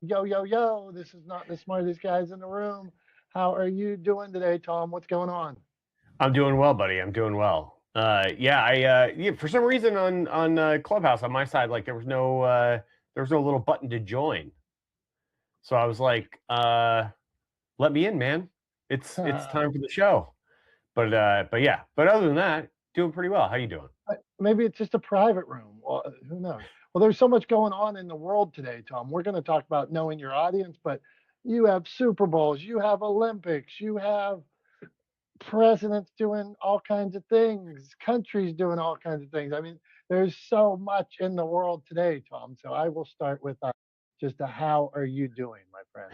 Yo, yo, yo, this is not the smartest guys in the room. How are you doing today, Tom? What's going on? I'm doing well, buddy. I'm doing well. Yeah, for some reason on Clubhouse on my side, like there was no little button to join. So I was like, let me in, man. It's time for the show. But yeah, but other than that, doing pretty well. How you doing? Maybe it's just a private room. Well, who knows? Well, there's so much going on in the world today, Tom. We're going to talk about knowing your audience, but you have Super Bowls, you have Olympics, you have presidents doing all kinds of things, countries doing all kinds of things. I mean, there's so much in the world today, Tom. So I will start with just a how are you doing, my friend?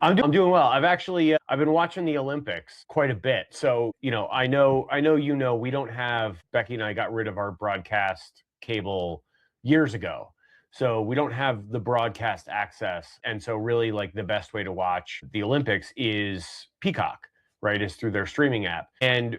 I'm doing well. I've actually I've been watching the Olympics quite a bit. So, I know we don't have Becky and I got rid of our broadcast cable years ago. So, we don't have the broadcast access. And so really like the best way to watch the Olympics is Peacock, right? Is through their streaming app. And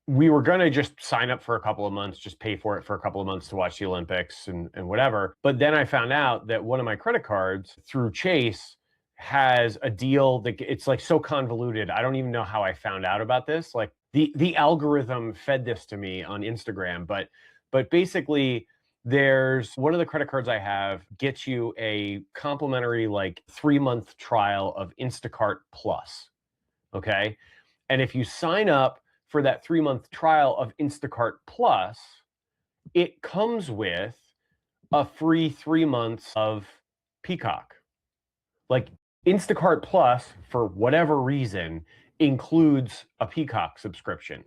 we were going to just sign up for a couple of months, just pay for it for a couple of months to watch the Olympics and whatever. But then I found out that one of my credit cards through Chase has a deal that it's like so convoluted. I don't even know how I found out about this. Like the algorithm fed this to me on Instagram, but basically there's one of the credit cards I have gets you a complimentary like 3-month trial of Instacart Plus. Okay. And if you sign up for that 3-month trial of Instacart Plus, it comes with a free 3 months of Peacock. Like Instacart Plus, for whatever reason, includes a Peacock subscription.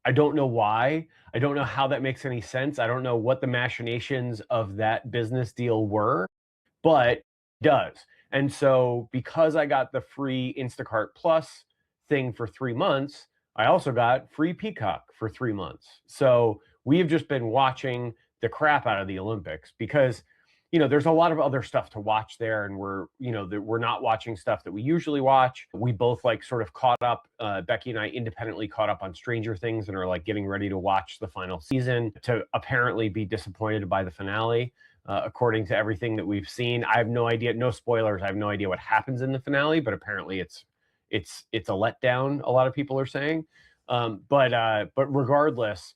I don't know why. I don't know how that makes any sense. I don't know what the machinations of that business deal were, but it does. And so because I got the free Instacart Plus thing for 3 months, I also got free Peacock for 3 months. So we have just been watching the crap out of the Olympics because there's a lot of other stuff to watch there, and we're not watching stuff that we usually watch. We both like sort of caught up. Becky and I independently caught up on Stranger Things and are like getting ready to watch the final season to apparently be disappointed by the finale. According to everything that we've seen, I have no idea. No spoilers. I have no idea what happens in the finale, but apparently it's a letdown. A lot of people are saying, but regardless,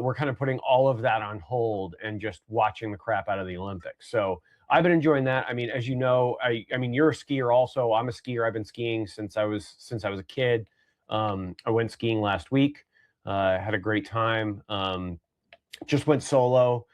we're kind of putting all of that on hold and just watching the crap out of the Olympics. So I've been enjoying that. I mean, as you know, I mean, you're a skier also. I'm a skier. I've been skiing since I was a kid. I went skiing last week. Had a great time. Just went solo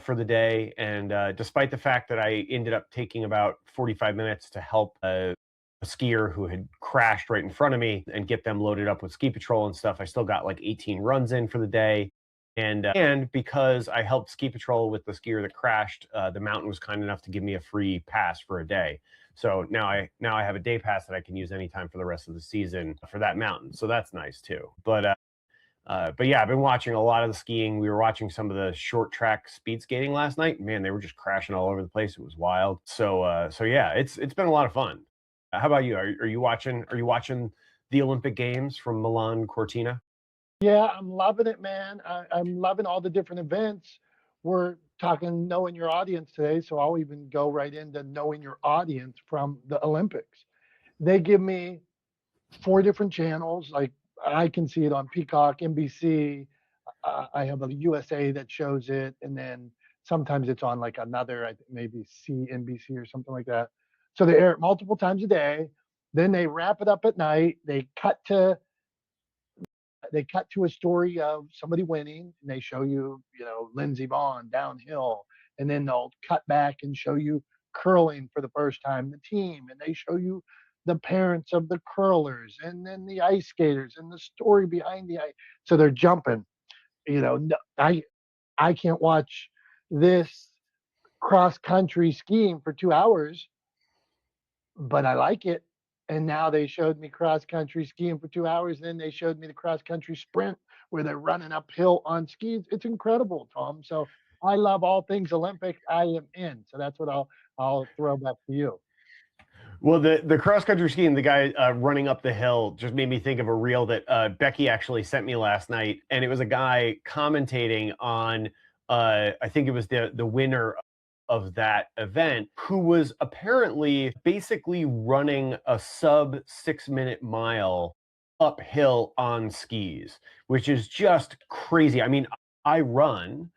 for the day, and despite the fact that I ended up taking about 45 minutes to help a skier who had crashed right in front of me and get them loaded up with ski patrol and stuff, I still got like 18 runs in for the day. And because I helped ski patrol with the skier that crashed, the mountain was kind enough to give me a free pass for a day. So now I have a day pass that I can use anytime for the rest of the season for that mountain. So that's nice too. But yeah, I've been watching a lot of the skiing. We were watching some of the short track speed skating last night. Man, they were just crashing all over the place. It was wild. So yeah, it's been a lot of fun. How about you? Are you watching the Olympic Games from Milan Cortina? Yeah, I'm loving it, man. I'm loving all the different events. We're talking knowing your audience today, so I'll even go right into knowing your audience from the Olympics. They give me four different channels. Like I can see it on Peacock, NBC. I have a USA that shows it, and then sometimes it's on like another, I think maybe CNBC or something like that. So they air it multiple times a day. Then they wrap it up at night. They cut to a story of somebody winning, and they show you, Lindsey Vonn downhill, and then they'll cut back and show you curling for the first time, the team, and they show you the parents of the curlers, and then the ice skaters, and the story behind the ice. So they're jumping. I can't watch this cross country skiing for 2 hours, but I like it. And now they showed me cross country skiing for 2 hours. And then they showed me the cross country sprint where they're running uphill on skis. It's incredible, Tom. So I love all things Olympic. I am in. So that's what I'll throw back to you. Well, the cross country skiing, the guy running up the hill, just made me think of a reel that Becky actually sent me last night, and it was a guy commentating on, I think it was the winner of that event, who was apparently basically running a sub 6-minute mile uphill on skis, which is just crazy. I mean, I run,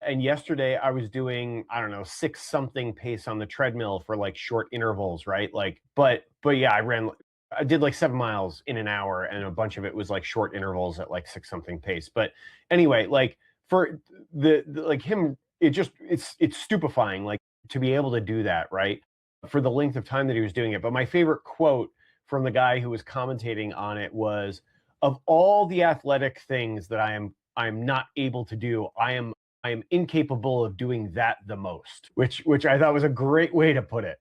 and yesterday I was doing, I don't know, 6 something pace on the treadmill for like short intervals, right? Like, but yeah, I did like 7 miles in an hour, and a bunch of it was like short intervals at like 6 something pace. But anyway, like for the like him, it's stupefying, like to be able to do that, right? For the length of time that he was doing it. But my favorite quote from the guy who was commentating on it was, "Of all the athletic things that I'm not able to do, I am incapable of doing that the most," which I thought was a great way to put it.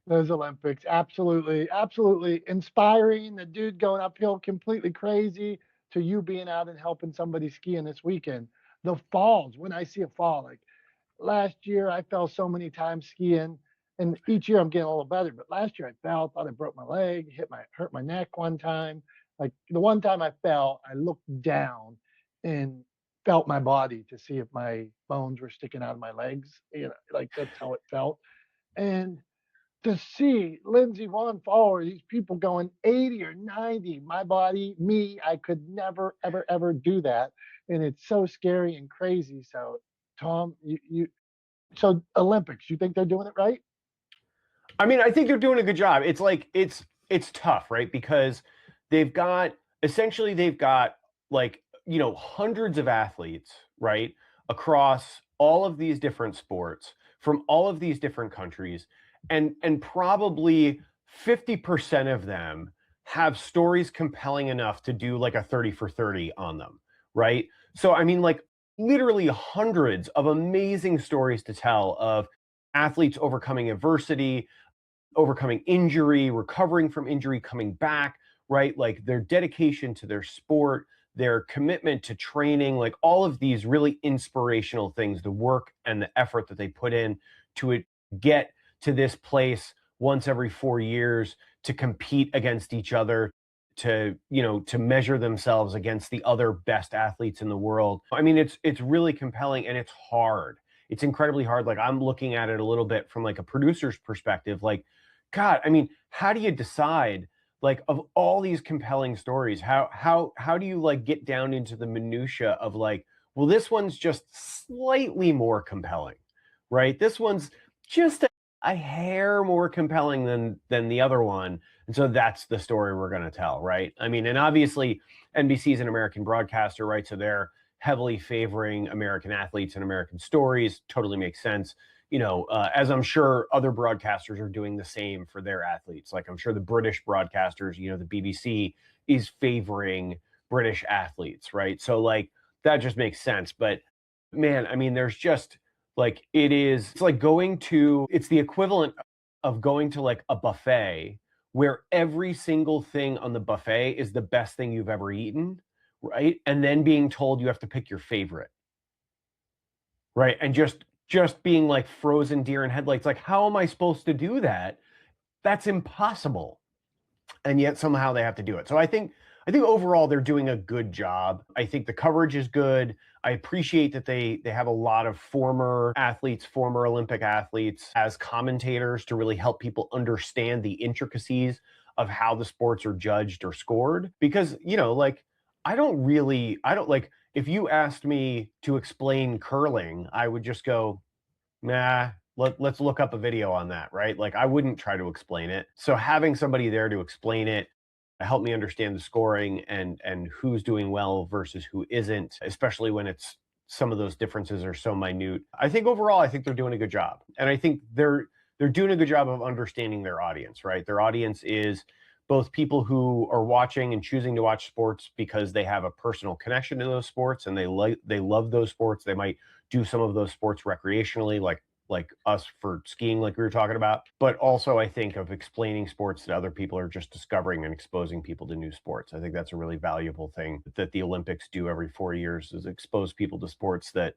Those Olympics, absolutely, absolutely inspiring. The dude going uphill completely crazy to you being out and helping somebody skiing this weekend. The falls, when I see a fall, like last year I fell so many times skiing, and each year I'm getting a little better. But last year I fell, thought I broke my leg, hurt my neck one time. Like the one time I fell, I looked down and felt my body to see if my bones were sticking out of my legs. Like that's how it felt. And to see Lindsey Vonn forward, these people going 80 or 90, my body, me, I could never, ever, ever do that. And it's so scary and crazy. So, Tom, so Olympics, you think they're doing it right? I mean, I think they're doing a good job. It's like it's tough, right? Because they've got like, hundreds of athletes, right, across all of these different sports from all of these different countries, and probably 50% of them have stories compelling enough to do like a 30 for 30 on them, right? So I mean, like literally hundreds of amazing stories to tell of athletes overcoming adversity, overcoming injury, recovering from injury, coming back, right? Like their dedication to their sport, their commitment to training, like all of these really inspirational things, the work and the effort that they put in to get to this place once every 4 years, to compete against each other, to measure themselves against the other best athletes in the world. I mean, it's really compelling, and it's hard. It's incredibly hard. Like I'm looking at it a little bit from like a producer's perspective. Like, God, I mean, how do you decide, like, of all these compelling stories, how do you like get down into the minutia of like, well, this one's just slightly more compelling, right? This one's just a hair more compelling than the other one, and so that's the story we're going to tell, right? I mean, and obviously NBC is an American broadcaster, right? So they're heavily favoring American athletes and American stories. Totally makes sense. As I'm sure other broadcasters are doing the same for their athletes. Like I'm sure the British broadcasters, the BBC is favoring British athletes, right? So like that just makes sense. But man, I mean, there's just like it's like it's the equivalent of going to like a buffet where every single thing on the buffet is the best thing you've ever eaten, right? And then being told you have to pick your favorite, right? And just being like frozen deer in headlights. Like, how am I supposed to do that? That's impossible. And yet somehow they have to do it. So I think overall they're doing a good job. I think the coverage is good. I appreciate that they have a lot of former athletes, former Olympic athletes as commentators to really help people understand the intricacies of how the sports are judged or scored. Because, like I don't like, if you asked me to explain curling, I would just go, nah, let's look up a video on that, right? Like I wouldn't try to explain it. So having somebody there to explain it, help me understand the scoring and who's doing well versus who isn't, especially when it's some of those differences are so minute. I think overall, I think they're doing a good job. And I think they're doing a good job of understanding their audience, right? Their audience is both people who are watching and choosing to watch sports because they have a personal connection to those sports and they love those sports. They might do some of those sports recreationally, like us for skiing, like we were talking about. But also, I think of explaining sports that other people are just discovering and exposing people to new sports. I think that's a really valuable thing that the Olympics do every 4 years, is expose people to sports that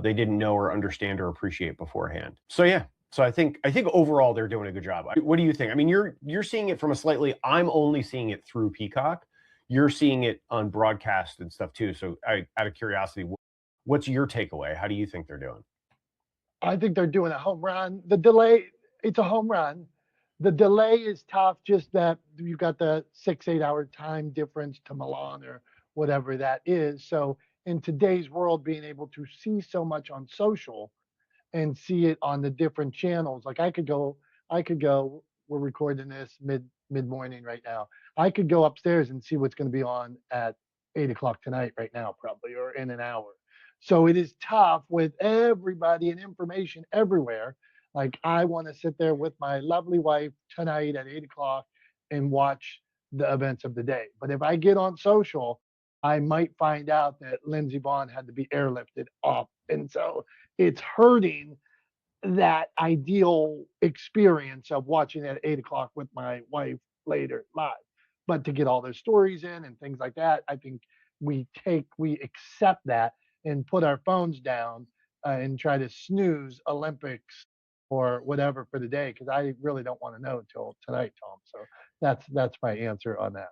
they didn't know or understand or appreciate beforehand. So yeah. So I think overall they're doing a good job. What do you think? I mean, you're seeing it from a slightly. I'm only seeing it through Peacock. You're seeing it on broadcast and stuff too. So out of curiosity, What's your takeaway? How do you think they're doing? I think they're doing a home run. The delay, it's a home run. The delay is tough, just that you got the 6-8 hour time difference to Milan or whatever that is. So in today's world, being able to see so much on social and see it on the different channels. Like I could go, we're recording this mid morning right now. I could go upstairs and see what's going to be on at 8 o'clock tonight right now, probably, or in an hour. So it is tough with everybody and information everywhere. Like I want to sit there with my lovely wife tonight at 8 o'clock and watch the events of the day. But if I get on social, I might find out that Lindsey Vonn had to be airlifted off. And so it's hurting that ideal experience of watching at 8 o'clock with my wife later live. But to get all their stories in and things like that, I think we accept that and put our phones down and try to snooze Olympics or whatever for the day because I really don't want to know until tonight, Tom. So that's my answer on that.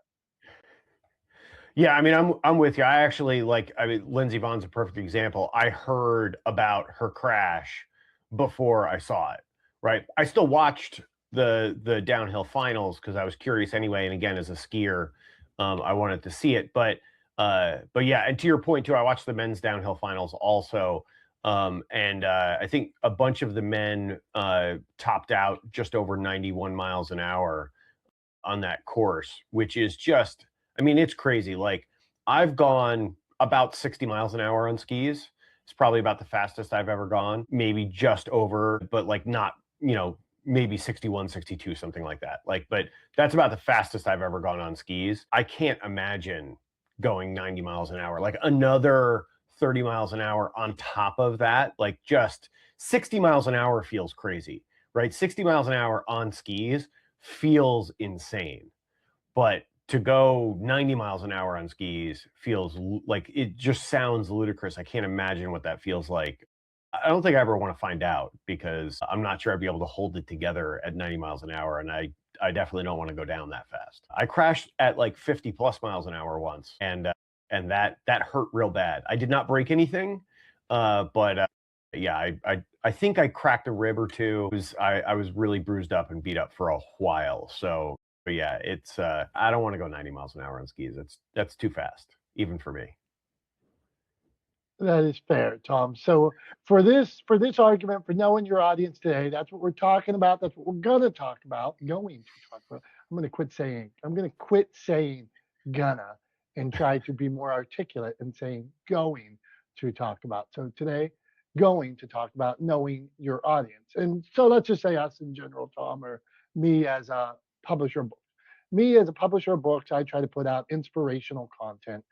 Yeah, I mean, I'm with you. I actually like. I mean, Lindsey Vonn's a perfect example. I heard about her crash before I saw it. Right. I still watched the downhill finals because I was curious anyway. And again, as a skier, I wanted to see it. But yeah. And to your point too, I watched the men's downhill finals also. And I think a bunch of the men topped out just over 91 miles an hour on that course, which is just, I mean, it's crazy. Like I've gone about 60 miles an hour on skis. It's probably about the fastest I've ever gone, maybe just over, but like not, maybe 61, 62, something like that. Like, but that's about the fastest I've ever gone on skis. I can't imagine going 90 miles an hour, like another 30 miles an hour on top of that. Like just 60 miles an hour feels crazy, right? 60 miles an hour on skis feels insane. But to go 90 miles an hour on skis feels like it just sounds ludicrous. I can't imagine what that feels like. I don't think I ever want to find out because I'm not sure I'd be able to hold it together at 90 miles an hour. And I definitely don't want to go down that fast. I crashed at like 50 plus miles an hour once and that hurt real bad. I did not break anything, but yeah, I think I cracked a rib or two. I was really bruised up and beat up for a while. So but yeah, it's I don't want to go 90 miles an hour on skis. That's too fast, even for me. That is fair, Tom. So for this argument, for knowing your audience today, that's what we're talking about. That's what we're gonna talk about. Going to talk about. I'm gonna quit saying. I'm gonna quit saying gonna and try to be more articulate and saying going to talk about. So today, going to talk about knowing your audience. And so let's just say us in general, Tom, or me as a publisher of books. Me as a publisher of books, I try to put out inspirational content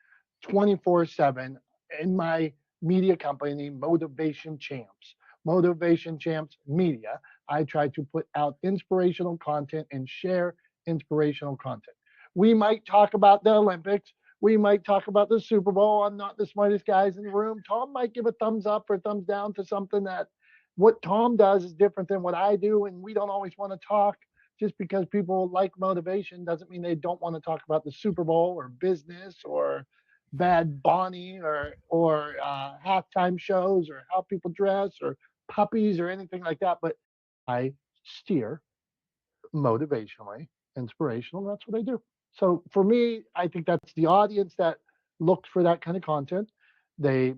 24/7 in my media company, Motivation Champs. Motivation Champs Media. I try to put out inspirational content and share inspirational content. We might talk about the Olympics. We might talk about the Super Bowl. I'm not the smartest guys in the room. Tom might give a thumbs up or thumbs down to something that what Tom does is different than what I do, and we don't always want to talk. Just because people like motivation doesn't mean they don't want to talk about the Super Bowl or business or Bad Bonnie or halftime shows or how people dress or puppies or anything like that. But I steer motivationally, inspirational. That's what I do. So for me, I think that's the audience that looks for that kind of content. They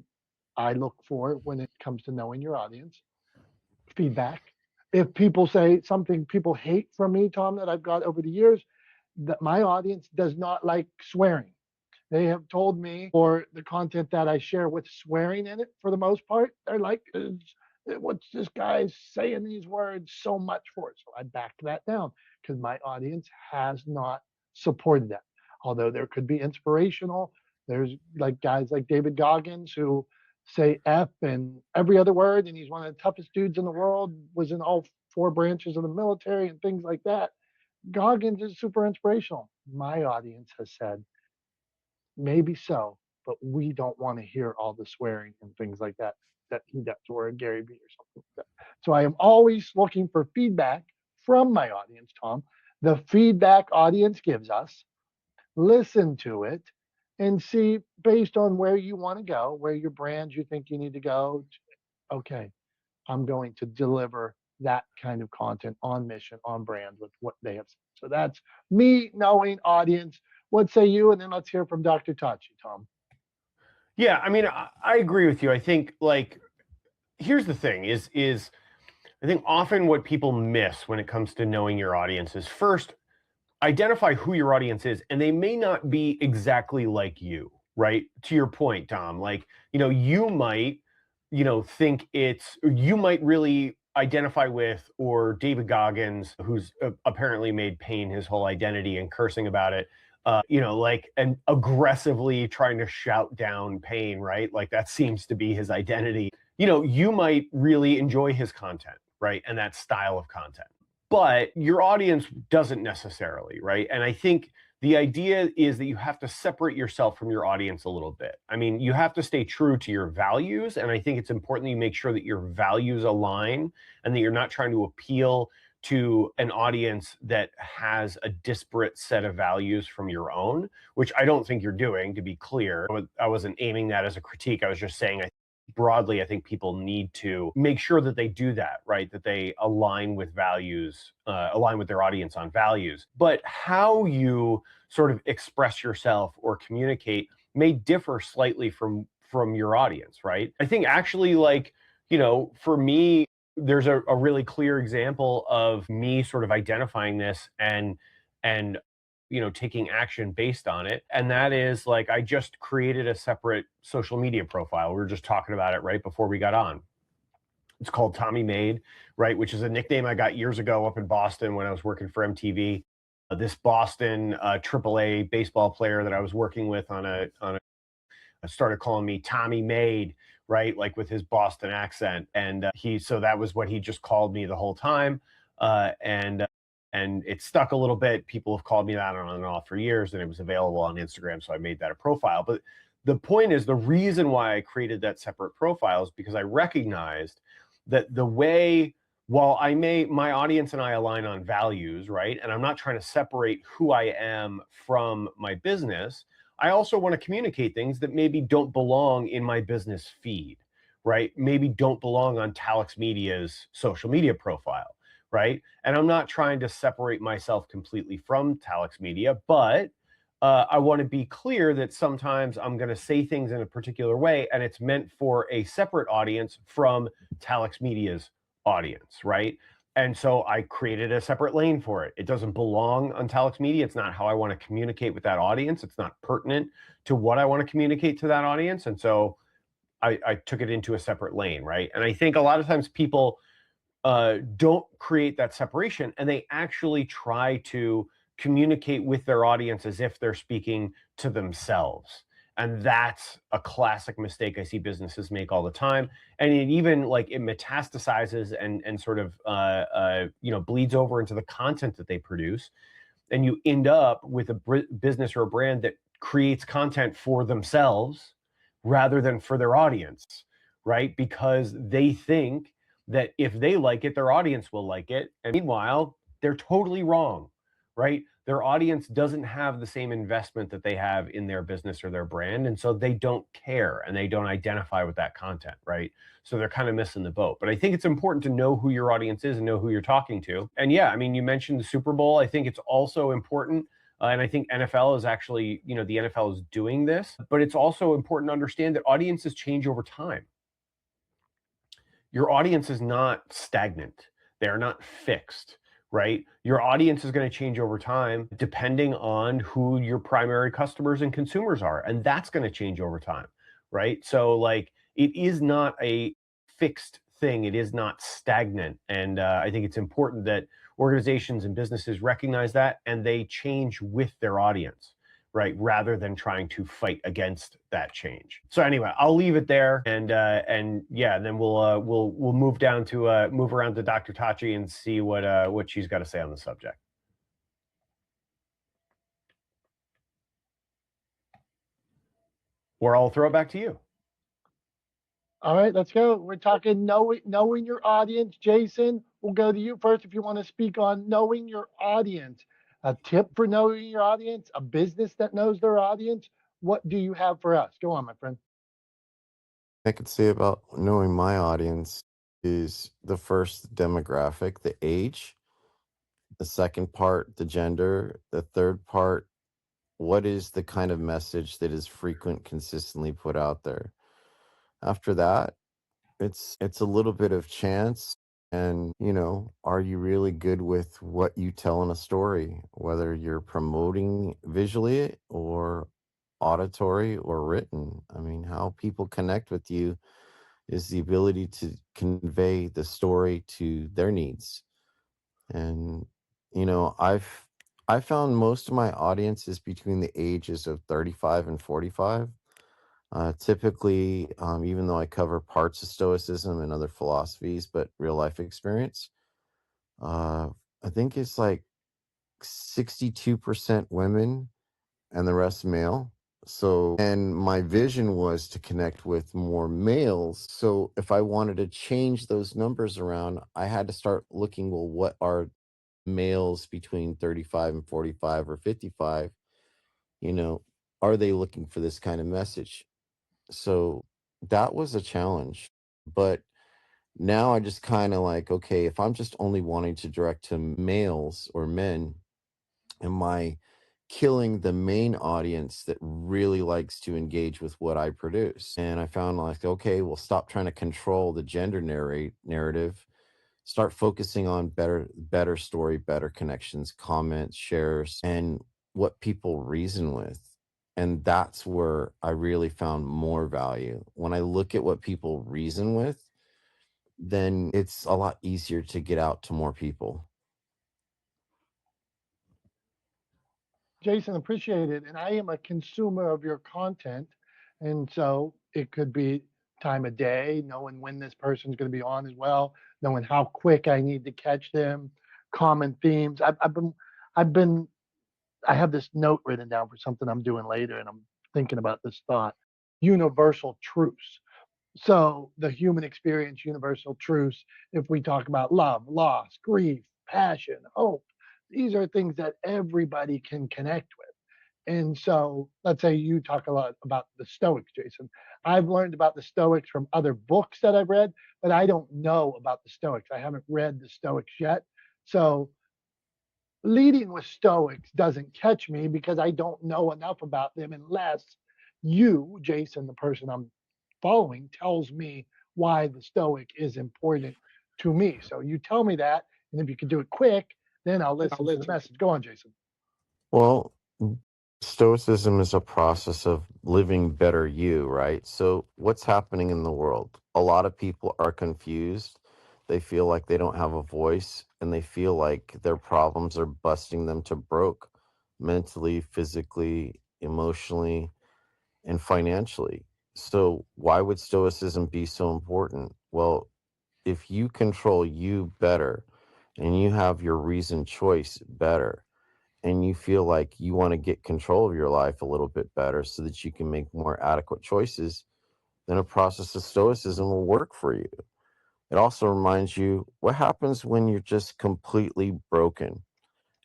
I look for when it comes to knowing your audience feedback. If people say something people hate from me, Tom, that I've got over the years, that my audience does not like swearing. They have told me for the content that I share with swearing in it, for the most part, they're like, what's this guy saying these words so much for? So I backed that down because my audience has not supported that. Although there could be inspirational, there's like guys like David Goggins who say F and every other word, and he's one of the toughest dudes in the world, was in all four branches of the military and things like that. Goggins is super inspirational. My audience has said, maybe so, but we don't want to hear all the swearing and things like that that he does, or Gary Vee or something like that. So I am always looking for feedback from my audience, Tom. The feedback audience gives us, listen to it, and see based on where you want to go, where your brand you think you need to go. Okay, I'm going to deliver that kind of content on mission, on brand with what they have. So that's me knowing audience. What say you? And then let's hear from Dr. Tachi, Tom. Yeah, I mean, I agree with you. I think like here's the thing is I think often what people miss when it comes to knowing your audience is first identify who your audience is, and they may not be exactly like you, right? To your point, Tom, like, you might, think you might really identify with, or David Goggins, who's apparently made pain his whole identity and cursing about it, like, and aggressively trying to shout down pain, right? Like that seems to be his identity. You might really enjoy his content, right? And that style of content, but your audience doesn't necessarily, right? And I think the idea is that you have to separate yourself from your audience a little bit. I mean, you have to stay true to your values, and I think it's important that you make sure that your values align and that you're not trying to appeal to an audience that has a disparate set of values from your own, which I don't think you're doing, to be clear. I wasn't aiming that as a critique. I was just saying broadly, I think people need to make sure that they do that, right? That they align with values, align with their audience on values. But how you sort of express yourself or communicate may differ slightly from your audience, right? I think actually, like, for me, there's a really clear example of me sort of identifying this and taking action based on it. And that is, like, I just created a separate social media profile. We were just talking about it right before we got on. It's called Tommy Made, right? Which is a nickname I got years ago up in Boston when I was working for MTV. This Boston AAA baseball player that I was working with on a started calling me Tommy Made, right? Like with his Boston accent. And so that was what he just called me the whole time. And it stuck a little bit. People have called me that on and off for years, and it was available on Instagram. So I made that a profile. But the point is, the reason why I created that separate profile is because I recognized that while my audience and I align on values, right? And I'm not trying to separate who I am from my business. I also want to communicate things that maybe don't belong in my business feed, right? Maybe don't belong on Talix Media's social media profile, right? And I'm not trying to separate myself completely from Talix Media, but I want to be clear that sometimes I'm going to say things in a particular way, and it's meant for a separate audience from Talix Media's audience, right? And so I created a separate lane for it. It doesn't belong on Talix Media. It's not how I want to communicate with that audience. It's not pertinent to what I want to communicate to that audience. And so I took it into a separate lane, right? And I think a lot of times people don't create that separation, and they actually try to communicate with their audience as if they're speaking to themselves. And that's a classic mistake I see businesses make all the time. And it even, like, it metastasizes and sort of bleeds over into the content that they produce. And you end up with a business or a brand that creates content for themselves rather than for their audience, right? Because they think that if they like it, their audience will like it. And meanwhile, they're totally wrong, right? Their audience doesn't have the same investment that they have in their business or their brand. And so they don't care and they don't identify with that content, right? So they're kind of missing the boat. But I think it's important to know who your audience is and know who you're talking to. And yeah, I mean, you mentioned the Super Bowl. I think it's also important. And I think NFL is actually, the NFL is doing this, but it's also important to understand that audiences change over time. Your audience is not stagnant. They're not fixed, right? Your audience is going to change over time depending on who your primary customers and consumers are. And that's going to change over time, right? So, like, it is not a fixed thing. It is not stagnant. And I think it's important that organizations and businesses recognize that, and they change with their audience, right? Rather than trying to fight against that change. So anyway, I'll leave it there, and yeah, and then we'll move down to move around to Dr. Tachi and see what she's got to say on the subject. Or I'll throw it back to you. All right, let's go. We're talking knowing your audience. Jason, we'll go to you first if you want to speak on knowing your audience. A tip for knowing your audience, a business that knows their audience, What do you have for us? Go on, my friend. I could say about knowing my audience is the first demographic, the age, the second part, the gender, the third part, what is the kind of message that is frequent, consistently put out there. After that, it's a little bit of chance and, are you really good with what you tell in a story, whether you're promoting visually or auditory or written. I mean, how people connect with you is the ability to convey the story to their needs. And I found most of my audience is between the ages of 35 and 45. Typically, even though I cover parts of Stoicism and other philosophies, but real life experience, uh, I think it's like 62% women and the rest male. So, and my vision was to connect with more males. So, if I wanted to change those numbers around, I had to start looking, well, what are males between 35 and 45 or 55? You know, are they looking for this kind of message? So, that was a challenge. But now I just kind of like, okay, if I'm just only wanting to direct to males or men, am I killing the main audience that really likes to engage with what I produce? And I found like, okay, well, stop trying to control the gender narrative. Start focusing on better story, better connections, comments, shares, and what people reason with. And that's where I really found more value. When I look at what people reason with, then it's a lot easier to get out to more people. Jason, appreciate it. And I am a consumer of your content. And so it could be time of day, knowing when this person's going to be on as well, knowing how quick I need to catch them, common themes. I've been, I have this note written down for something I'm doing later, and I'm thinking about this thought: universal truths. So the human experience, universal truths, if we talk about love, loss, grief, passion, hope, these are things that everybody can connect with. And so let's say you talk a lot about the Stoics, Jason. I've learned about the Stoics from other books that I've read, but I don't know about the Stoics. I haven't read the Stoics yet. So leading with Stoics doesn't catch me because I don't know enough about them unless you, Jason, the person I'm following, tells me why the Stoic is important to me. So you tell me that, and if you can do it quick, then I'll listen to the message. Go on, Jason. Well, Stoicism is a process of living better you, right? So, what's happening in the world? A lot of people are confused. They feel like they don't have a voice and they feel like their problems are busting them to broke mentally, physically, emotionally, and financially. So, why would Stoicism be so important? Well, if you control you better and you have your reasoned choice better, and you feel like you want to get control of your life a little bit better so that you can make more adequate choices, then a process of stoicism will work for you. It also reminds you what happens when you're just completely broken,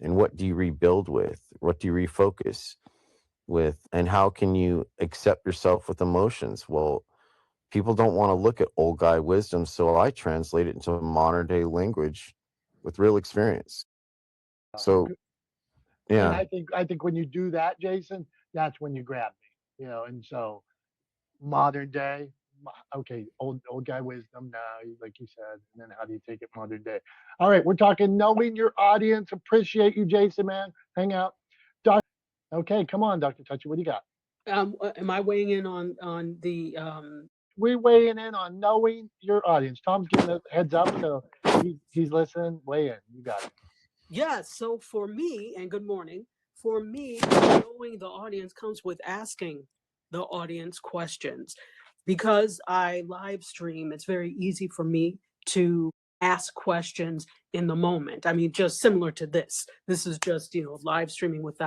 and what do you rebuild with? What do you refocus with? And how can you accept yourself with emotions? Well, people don't want to look at old guy wisdom, so I translate it into modern day language with real experience. So, And yeah. I think when you do that, Jason, that's when you grab me. And so modern day, okay, old guy wisdom now, like you said, and then how do you take it modern day? All right, we're talking knowing your audience. Appreciate you, Jason, man. Hang out. Okay, come on, Dr. Touchy. What do you got? Am I weighing in on the We're weighing in on knowing your audience. Tom's giving a heads up, so he's listening. Weigh in. You got it. Yeah, so for me, and good morning, for me, knowing the audience comes with asking the audience questions. Because I live stream, it's very easy for me to ask questions in the moment. I mean, just similar to this. This is just, live streaming with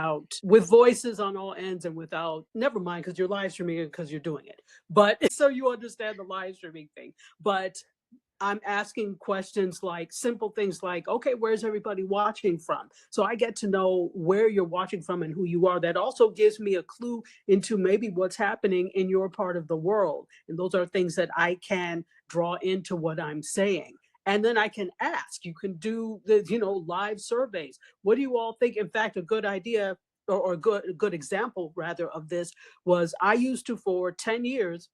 voices on all ends and without, never mind, because you're live streaming it because you're doing it. But so you understand the live streaming thing. But I'm asking questions like simple things like, okay, where's everybody watching from? So I get to know where you're watching from and who you are. That also gives me a clue into maybe what's happening in your part of the world. And those are things that I can draw into what I'm saying. And then I can ask. You can do the, live surveys. What do you all think? In fact, a good idea or a good example rather of this was I used to, for 10 years,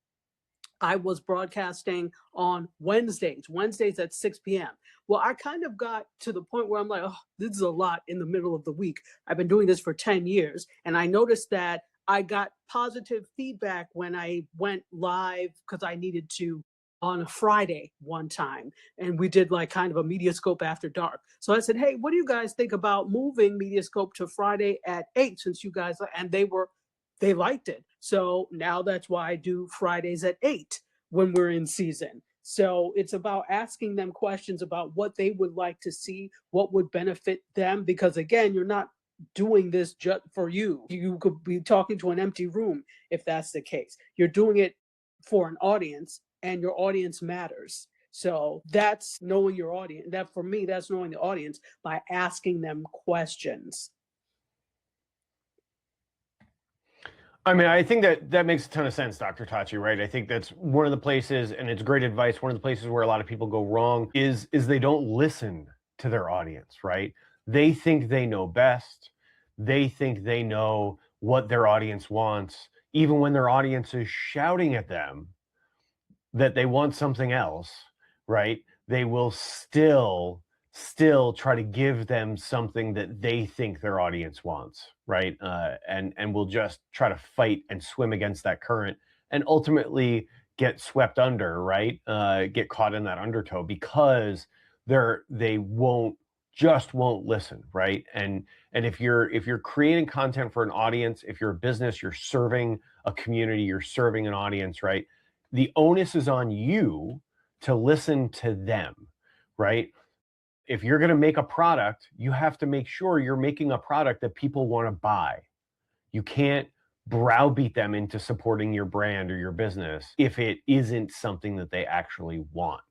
I was broadcasting on Wednesdays at 6 p.m. Well, I kind of got to the point where I'm like, oh, this is a lot in the middle of the week. I've been doing this for 10 years. And I noticed that I got positive feedback when I went live because I needed to on a Friday one time. And we did like kind of a Mediascope after dark. So I said, hey, what do you guys think about moving Mediascope to Friday at 8 since you guys, and they liked it. So now that's why I do Fridays at 8 when we're in season. So it's about asking them questions about what they would like to see, what would benefit them. Because again, you're not doing this just for you. You could be talking to an empty room if that's the case. You're doing it for an audience, and your audience matters. So that's knowing your audience. That for me, that's knowing the audience by asking them questions. I mean, I think that makes a ton of sense, Dr. Tachi, right? I think that's one of the places, and it's great advice. One of the places where a lot of people go wrong is they don't listen to their audience, right? They think they know best. They think they know what their audience wants, even when their audience is shouting at them that they want something else, right? They will still try to give them something that they think their audience wants, right? And will just try to fight and swim against that current, and ultimately get swept under, right? Get caught in that undertow because they won't listen, right? And if you're creating content for an audience, if you're a business, you're serving a community, you're serving an audience, right? The onus is on you to listen to them, right? If you're going to make a product, you have to make sure you're making a product that people want to buy. You can't browbeat them into supporting your brand or your business if it isn't something that they actually want.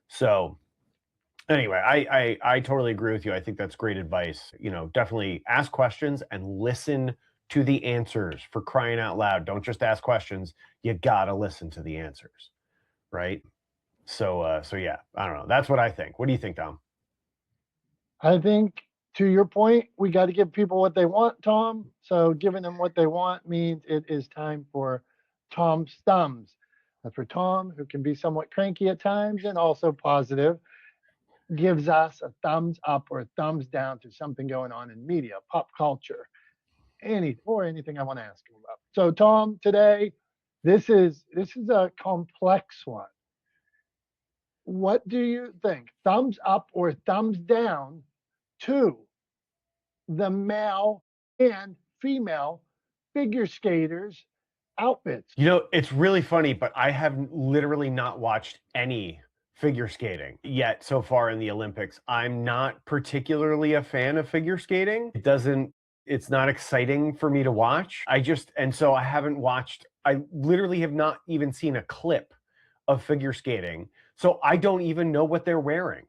So anyway, I totally agree with you. I think that's great advice. Definitely ask questions and listen to the answers. For crying out loud, don't just ask questions. You gotta listen to the answers, right? So yeah, I don't know. That's what I think. What do you think, Tom? I think to your point, we got to give people what they want, Tom. So giving them what they want means it is time for Tom's thumbs. For Tom, who can be somewhat cranky at times and also positive, gives us a thumbs up or a thumbs down to something going on in media, pop culture, anything I want to ask him about. So Tom, today, this is a complex one. What do you think? Thumbs up or thumbs down to the male and female figure skaters outfits? It's really funny, but I have literally not watched any figure skating yet so far in the Olympics. I'm not particularly a fan of figure skating. It's not exciting for me to watch. And so I haven't watched, I literally have not even seen a clip of figure skating. So I don't even know what they're wearing.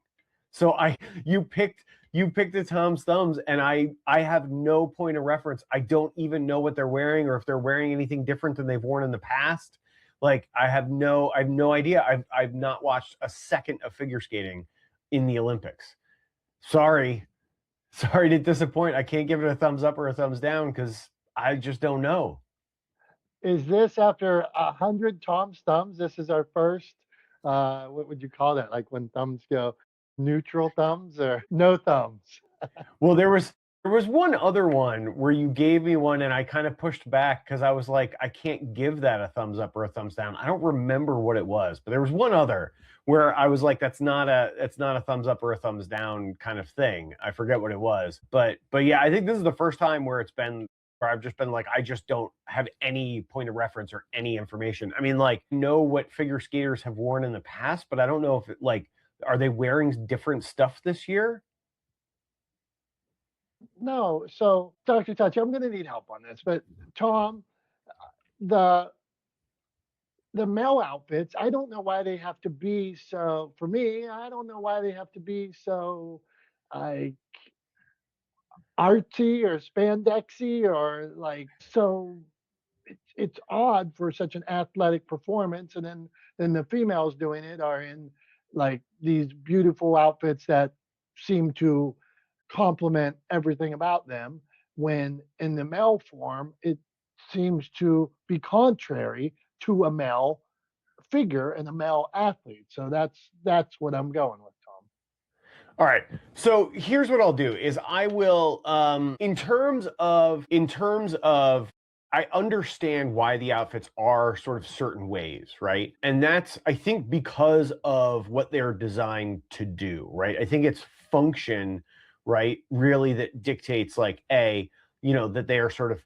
So you picked the Tom's thumbs, and I have no point of reference. I don't even know what they're wearing or if they're wearing anything different than they've worn in the past. Like I have no idea. I've not watched a second of figure skating in the Olympics. Sorry to disappoint. I can't give it a thumbs up or a thumbs down because I just don't know. Is this after 100 Tom's thumbs? This is our first, what would you call that? Like when thumbs go neutral thumbs or no thumbs? Well, there was one other one where you gave me one and I kind of pushed back because I was like, I can't give that a thumbs up or a thumbs down. I don't remember what it was, but there was one other where I was like, that's not a thumbs up or a thumbs down kind of thing. I forget what it was. But yeah, I think this is the first time where I've just been like, I just don't have any point of reference or any information. I mean, like, know what figure skaters have worn in the past, but I don't know if are they wearing different stuff this year? No. So, Dr. Tachi, I'm going to need help on this. But Tom, the the male outfits, I don't know why they have to be so, for me, I don't know why they have to be so like artsy or spandexy or like so it's odd for such an athletic performance. And then the females doing it are in like these beautiful outfits that seem to complement everything about them. When in the male form, it seems to be contrary to a male figure and a male athlete. So that's what I'm going with, Tom. All right. So here's what I'll do is I will in terms of I understand why the outfits are sort of certain ways, right? And that's I think because of what they're designed to do, right? I think it's function, right, really that dictates like that they are sort of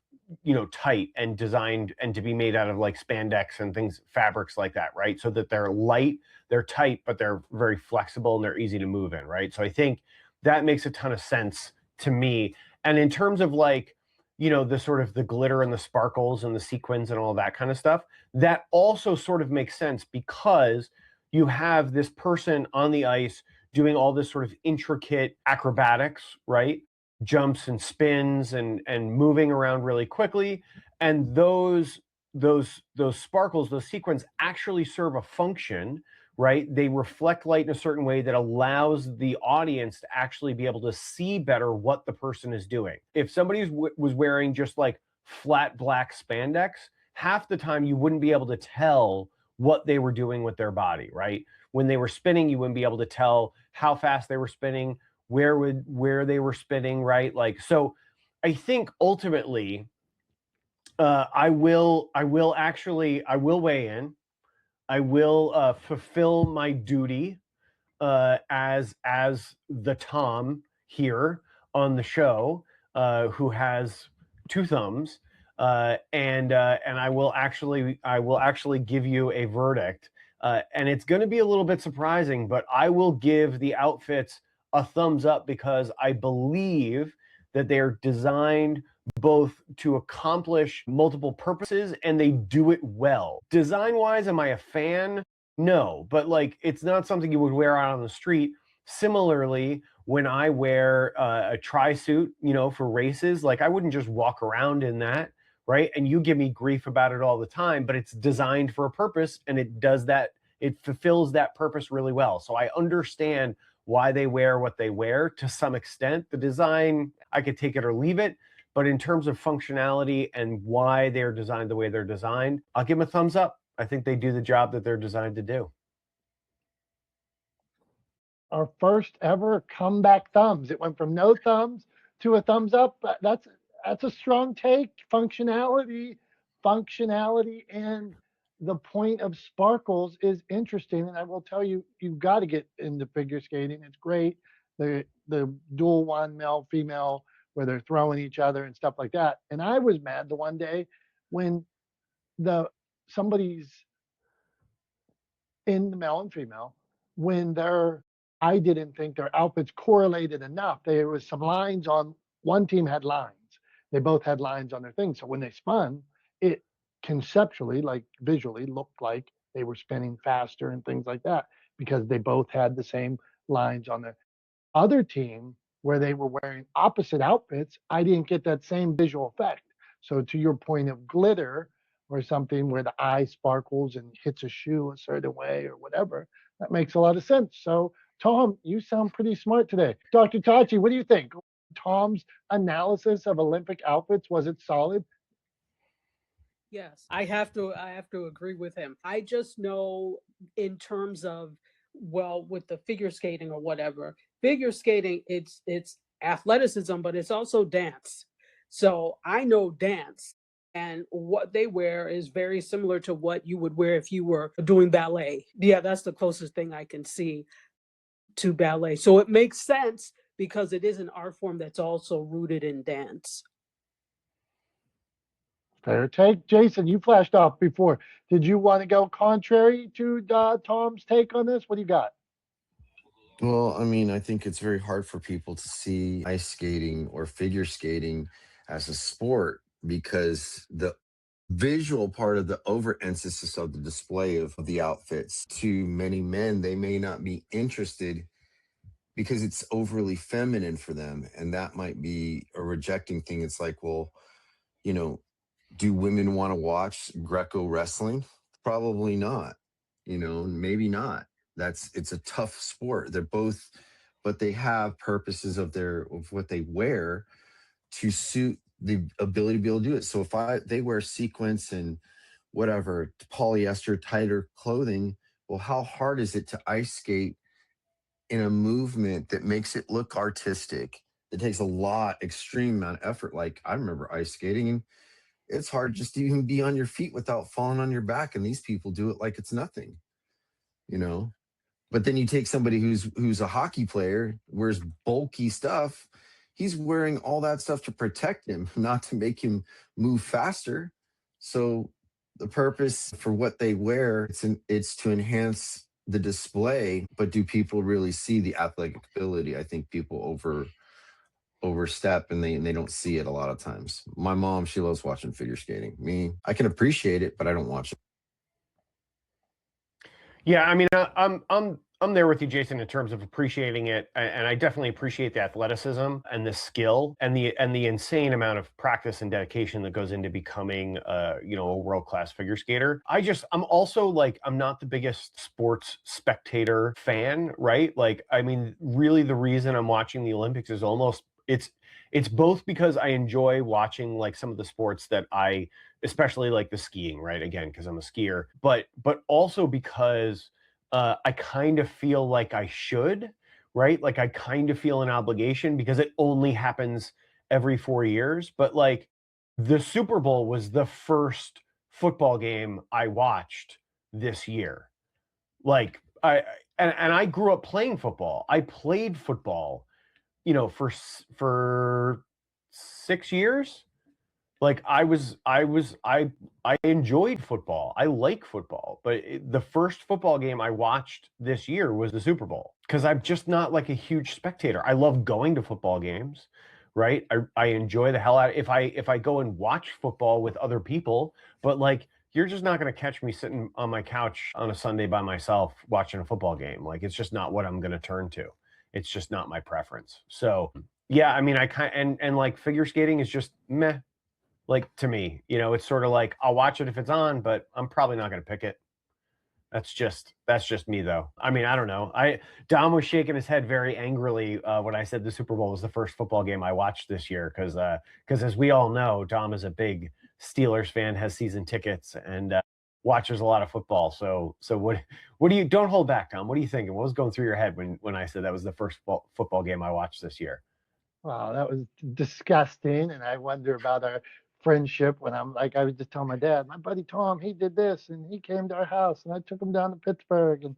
tight and designed and to be made out of like spandex and things fabrics like that, right? So that they're light, they're tight, but they're very flexible and they're easy to move in, right? So I think that makes a ton of sense to me. And in terms of like, the sort of the glitter and the sparkles and the sequins and all that kind of stuff, that also sort of makes sense because you have this person on the ice doing all this sort of intricate acrobatics, right? Jumps and spins and moving around really quickly, and those sparkles, those sequins actually serve a function, right? They reflect light in a certain way that allows the audience to actually be able to see better what the person is doing. If somebody was wearing just like flat black spandex, half the time you wouldn't be able to tell what they were doing with their body, right? When they were spinning, you wouldn't be able to tell how fast they were spinning, where they were spinning, right? Like, so I think ultimately I will weigh in. I will fulfill my duty as the Tom here on the show, who has two thumbs, and I will actually give you a verdict, and it's going to be a little bit surprising, but I will give the outfits a thumbs up because I believe that they're designed both to accomplish multiple purposes and they do it well. Design wise, am I a fan? No, but like it's not something you would wear out on the street. Similarly, when I wear a tri-suit, for races, like I wouldn't just walk around in that, right? And you give me grief about it all the time, but it's designed for a purpose and it does that, it fulfills that purpose really well. So I understand why they wear what they wear to some extent. The design, I could take it or leave it. But in terms of functionality and why they're designed the way they're designed, I'll give them a thumbs up. I think they do the job that they're designed to do. Our first ever comeback thumbs. It went from no thumbs to a thumbs up. That's a strong take. Functionality, and the point of sparkles is interesting. And I will tell you, you've got to get into figure skating. It's great. The dual one male female where they're throwing each other and stuff like that. And I was mad the one day when somebody's in the male and female when I didn't think their outfits correlated enough. There was some lines on one team had lines. They both had lines on their thing. So when they spun, it conceptually, like visually, looked like they were spinning faster and things like that because they both had the same lines on their other team where they were wearing opposite outfits. I didn't get that same visual effect. So to your point of glitter or something where the eye sparkles and hits a shoe a certain way or whatever, that makes a lot of sense. So Tom, you sound pretty smart today. Dr. Tachi, what do you think? Tom's analysis of Olympic outfits, was it solid? Yes, I have to agree with him. I just know in terms of, well, with the figure skating or whatever, figure skating, it's athleticism, but it's also dance. So I know dance, and what they wear is very similar to what you would wear if you were doing ballet. Yeah, that's the closest thing I can see to ballet. So it makes sense because it is an art form that's also rooted in dance. Fair take. Jason, you flashed off before. Did you want to go contrary to Tom's take on this? What do you got? Well, I mean, I think it's very hard for people to see ice skating or figure skating as a sport because the visual part of the overemphasis of the display of the outfits. To many men, they may not be interested because it's overly feminine for them. And that might be a rejecting thing. It's like, well, you know, do women want to watch Greco wrestling? Probably not. Maybe not. It's a tough sport. They're both, but they have purposes of what they wear to suit the ability to be able to do it. So if they wear sequins and whatever polyester tighter clothing, well, how hard is it to ice skate in a movement that makes it look artistic? It takes a lot, extreme amount of effort. Like I remember ice skating, and it's hard just to even be on your feet without falling on your back. And these people do it like it's nothing, you know. But then you take somebody who's a hockey player, wears bulky stuff. He's wearing all that stuff to protect him, not to make him move faster. So the purpose for what they wear, it's to enhance the display. But do people really see the athletic ability? I think people overstep and they don't see it a lot of times. My mom, she loves watching figure skating. Me, I can appreciate it, but I don't watch it. Yeah, I mean, I'm there with you, Jason, in terms of appreciating it, and I definitely appreciate the athleticism and the skill and the insane amount of practice and dedication that goes into becoming a world-class figure skater. I'm also like, I'm not the biggest sports spectator fan, right? Like, I mean, really, the reason I'm watching the Olympics is almost it's both because I enjoy watching like some of the sports that especially like the skiing, right? Again, because I'm a skier, but also because I kind of feel like I should, right? Like I kind of feel an obligation because it only happens every 4 years. But like the Super Bowl was the first football game I watched this year. Like and I grew up playing football. I played football, for 6 years. Like I enjoyed football. I like football, but the first football game I watched this year was the Super Bowl because I'm just not like a huge spectator. I love going to football games, right? I enjoy the hell out. If I go and watch football with other people, but like you're just not going to catch me sitting on my couch on a Sunday by myself watching a football game. Like it's just not what I'm going to turn to. It's just not my preference. So yeah, I mean, I kind and like figure skating is just meh. Like to me, it's sort of like I'll watch it if it's on, but I'm probably not going to pick it. That's just me though. I mean, I don't know. Dom was shaking his head very angrily when I said the Super Bowl was the first football game I watched this year because as we all know, Dom is a big Steelers fan, has season tickets, and watches a lot of football. So what do you don't hold back, Dom? What are you thinking? What was going through your head when I said that was the first football game I watched this year? Wow, that was disgusting. And I wonder about our friendship when I was just telling my dad, my buddy Tom, he did this and he came to our house and I took him down to Pittsburgh. And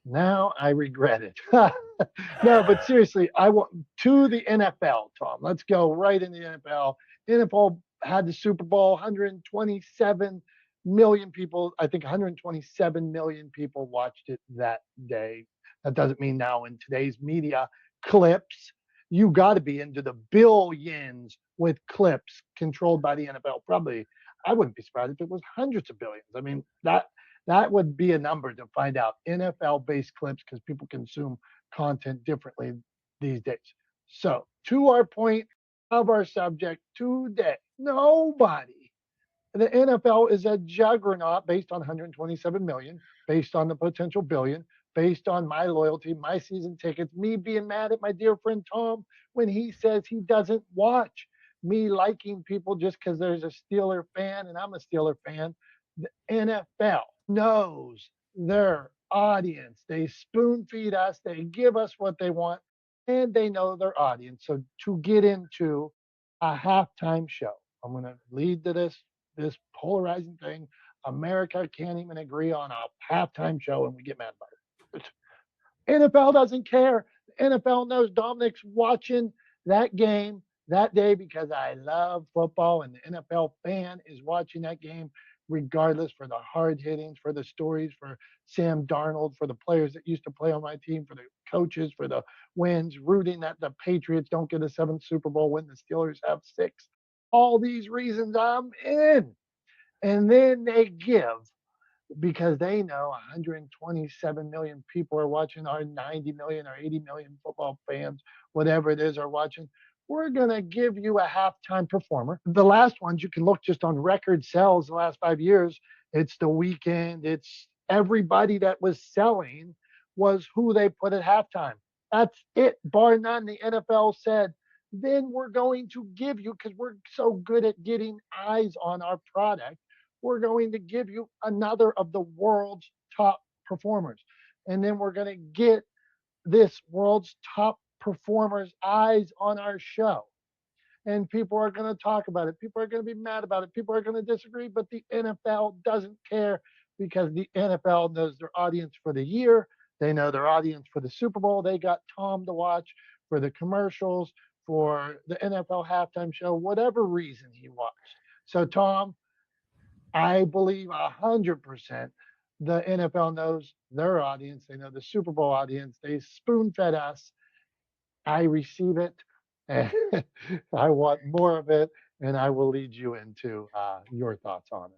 now I regret it. No, but seriously, I want to the NFL, Tom. Let's go right in the NFL. NFL had the Super Bowl, 127 million people. I think 127 million people watched it that day. That doesn't mean now in today's media clips, you got to be into the billions with clips controlled by the NFL. Probably, I wouldn't be surprised if it was hundreds of billions. I mean, that would be a number to find out NFL based clips because people consume content differently these days. So, to our point of our subject today, nobody. The NFL is a juggernaut based on 127 million, based on the potential billion, based on my loyalty, my season tickets, me being mad at my dear friend Tom when he says he doesn't watch, me liking people just because there's a Steeler fan and I'm a Steeler fan. The NFL knows their audience. They spoon feed us, they give us what they want, and they know their audience. So to get into a halftime show, I'm going to lead to this polarizing thing. America can't even agree on a halftime show, and we get mad about it. NFL doesn't care. The NFL knows Dominic's watching that game that day because I love football, and the NFL fan is watching that game regardless for the hard hittings, for the stories, for Sam Darnold, for the players that used to play on my team, for the coaches, for the wins, rooting that the Patriots don't get a seventh Super Bowl when the Steelers have six. All these reasons I'm in. And then they give because they know 127 million people are watching, our 90 million or 80 million football fans, whatever it is, are watching. We're going to give you a halftime performer. The last ones, you can look just on record sales the last 5 years. It's The Weeknd. It's everybody that was selling was who they put at halftime. That's it, bar none. The NFL said, then we're going to give you, because we're so good at getting eyes on our product, we're going to give you another of the world's top performers. And then we're going to get this world's top performers' eyes on our show. And people are going to talk about it. People are going to be mad about it. People are going to disagree, but the NFL doesn't care because the NFL knows their audience for the year. They know their audience for the Super Bowl. They got Tom to watch for the commercials, for the NFL halftime show, whatever reason he watched. So, Tom, I believe 100% the NFL knows their audience. They know the Super Bowl audience. They spoon fed us. I receive it, and I want more of it. And I will lead you into your thoughts on it.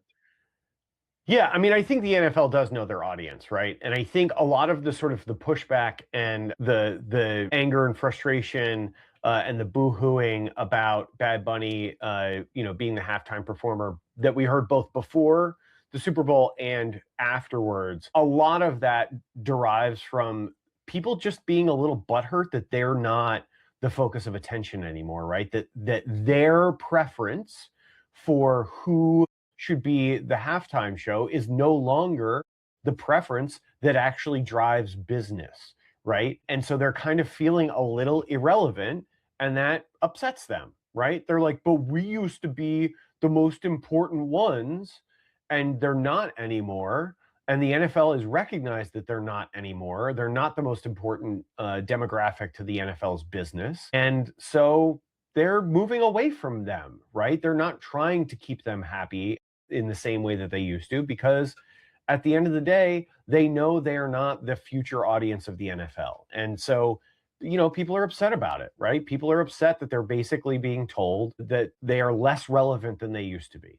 Yeah, I mean, I think the NFL does know their audience, right? And I think a lot of the sort of the pushback and the anger and frustration and the boo-hooing about Bad Bunny, being the halftime performer that we heard both before the Super Bowl and afterwards, a lot of that derives from people just being a little butthurt that they're not the focus of attention anymore, right? That their preference for who should be the halftime show is no longer the preference that actually drives business, right? And so they're kind of feeling a little irrelevant, and that upsets them, right? They're like, but we used to be the most important ones, and they're not anymore. And the NFL has recognized that they're not anymore. They're not the most important demographic to the NFL's business. And so they're moving away from them, right? They're not trying to keep them happy in the same way that they used to, because at the end of the day, they know they are not the future audience of the NFL. And so, people are upset about it, right? People are upset that they're basically being told that they are less relevant than they used to be,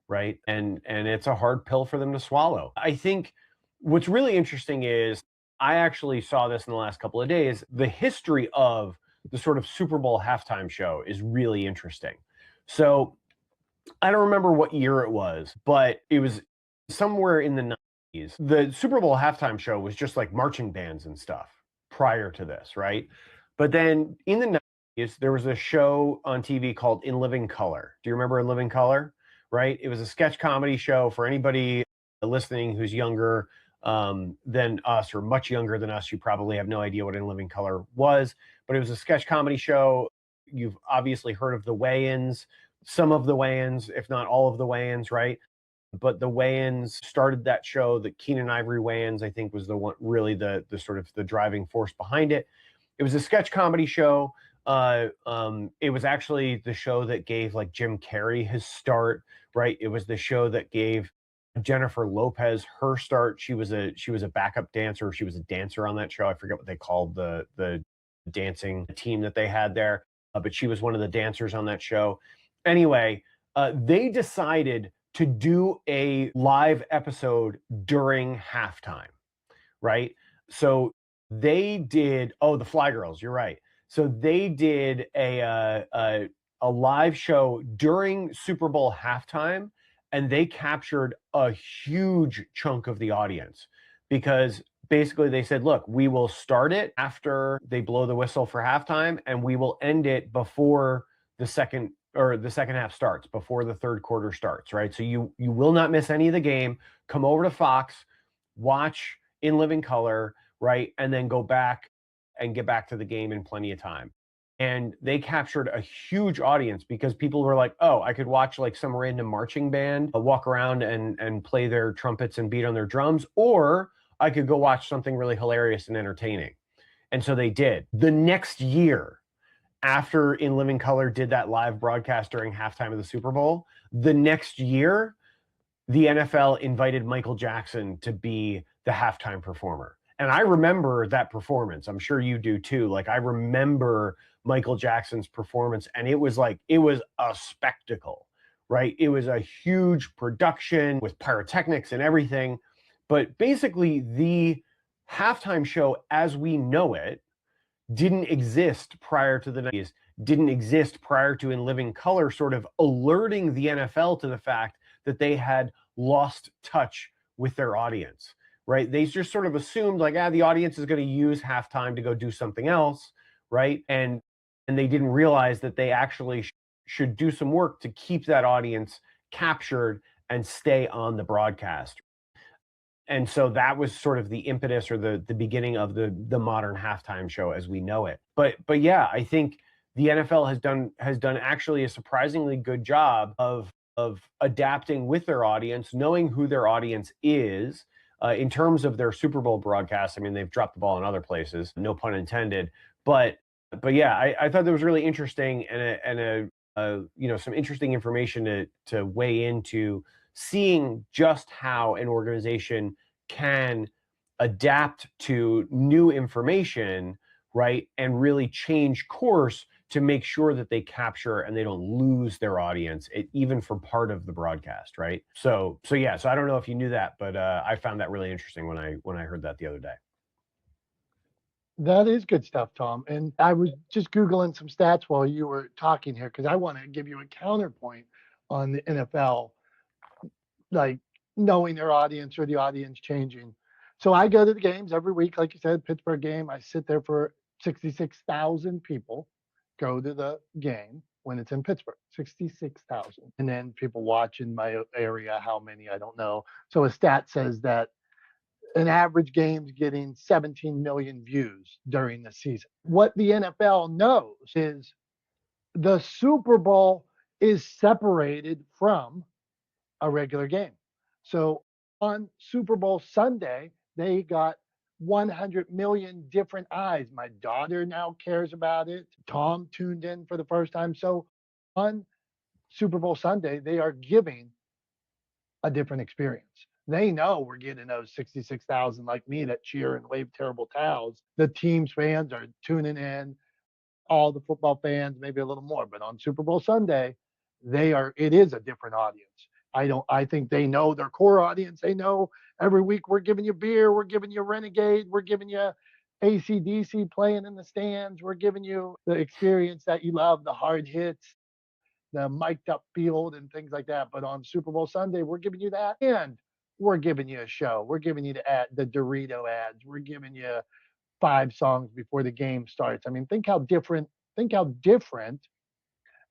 right? And it's a hard pill for them to swallow. I think what's really interesting is I actually saw this in the last couple of days. The history of the sort of Super Bowl halftime show is really interesting. So I don't remember what year it was, but it was somewhere in the 90s. The Super Bowl halftime show was just like marching bands and stuff prior to this, right? But then in the 90s, there was a show on TV called In Living Color. Do you remember In Living Color? Right? It was a sketch comedy show for anybody listening who's younger than us or much younger than us. You probably have no idea what In Living Color was, but it was a sketch comedy show. You've obviously heard of the Wayans. Some of the Wayans, if not all of the Wayans, right? But the Wayans started that show. The Keenan Ivory Wayans, I think, was the one really the sort of the driving force behind it. It was a sketch comedy show. It was actually the show that gave like Jim Carrey his start, right? It was the show that gave Jennifer Lopez her start. She was a backup dancer. She was a dancer on that show. I forget what they called the dancing team that they had there, but she was one of the dancers on that show. Anyway, they decided to do a live episode during halftime, right? So they did, the Fly Girls, you're right. So they did a live show during Super Bowl halftime, and they captured a huge chunk of the audience because basically they said, look, we will start it after they blow the whistle for halftime, and we will end it before the second half starts, before the third quarter starts, right? So you will not miss any of the game. Come over to Fox, watch In Living Color, right? And then go back and get back to the game in plenty of time. And they captured a huge audience because people were like, oh, I could watch like some random marching band walk around and play their trumpets and beat on their drums, or I could go watch something really hilarious and entertaining. And so they did. The next year, after In Living Color did that live broadcast during halftime of the Super Bowl, the next year, the NFL invited Michael Jackson to be the halftime performer. And I remember that performance. I'm sure you do too. Like, I remember Michael Jackson's performance, and it was a spectacle, right? It was a huge production with pyrotechnics and everything. But basically, the halftime show as we know it didn't exist prior to the 90s, didn't exist prior to In Living Color sort of alerting the NFL to the fact that they had lost touch with their audience, right? They just sort of assumed like, the audience is going to use halftime to go do something else, right? And they didn't realize that they actually should do some work to keep that audience captured and stay on the broadcast. And so that was sort of the impetus or the beginning of the modern halftime show as we know it. But yeah, I think the NFL has done actually a surprisingly good job of adapting with their audience, knowing who their audience is. In terms of their Super Bowl broadcast, I mean, they've dropped the ball in other places, no pun intended. But yeah, I thought that was really interesting and some interesting information to weigh into seeing just how an organization can adapt to new information, right, and really change course to make sure that they capture and they don't lose their audience, even for part of the broadcast, right? So yeah. So I don't know if you knew that, but I found that really interesting when I heard that the other day. That is good stuff, Tom. And I was just Googling some stats while you were talking here because I want to give you a counterpoint on the NFL, like knowing their audience or the audience changing. So I go to the games every week, like you said, Pittsburgh game. I sit there for 66,000 people go to the game when it's in Pittsburgh, 66,000. And then people watch in my area, how many, I don't know. So a stat says that an average game's getting 17 million views during the season. What the NFL knows is the Super Bowl is separated from a regular game. So on Super Bowl Sunday, they got 100 million different eyes. My daughter now cares about it. Tom tuned in for the first time. So on Super Bowl Sunday, they are giving a different experience. They know we're getting those 66,000 like me that cheer and wave terrible towels. The team's fans are tuning in, all the football fans, maybe a little more. But on Super Bowl Sunday, it is a different audience. I think they know their core audience. They know every week we're giving you beer, we're giving you Renegade, we're giving you AC/DC playing in the stands, we're giving you the experience that you love, the hard hits, the mic'd up field and things like that. But on Super Bowl Sunday, we're giving you that. And we're giving you a show. We're giving you the Dorito ads. We're giving you 5 songs before the game starts. I mean, think how different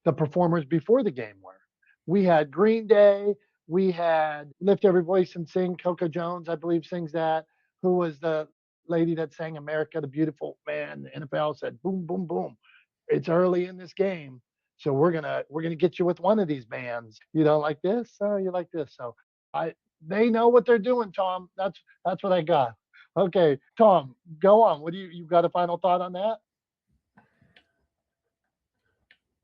the performers before the game were. We had Green Day, we had Lift Every Voice and Sing. Coco Jones, I believe, sings that. Who was the lady that sang America the Beautiful? Man, the NFL said, boom, boom, boom. It's early in this game. So we're gonna get you with one of these bands. You don't like this? Oh, you like this. So they know what they're doing, Tom. That's what I got. Okay, Tom, go on. What do you got a final thought on that?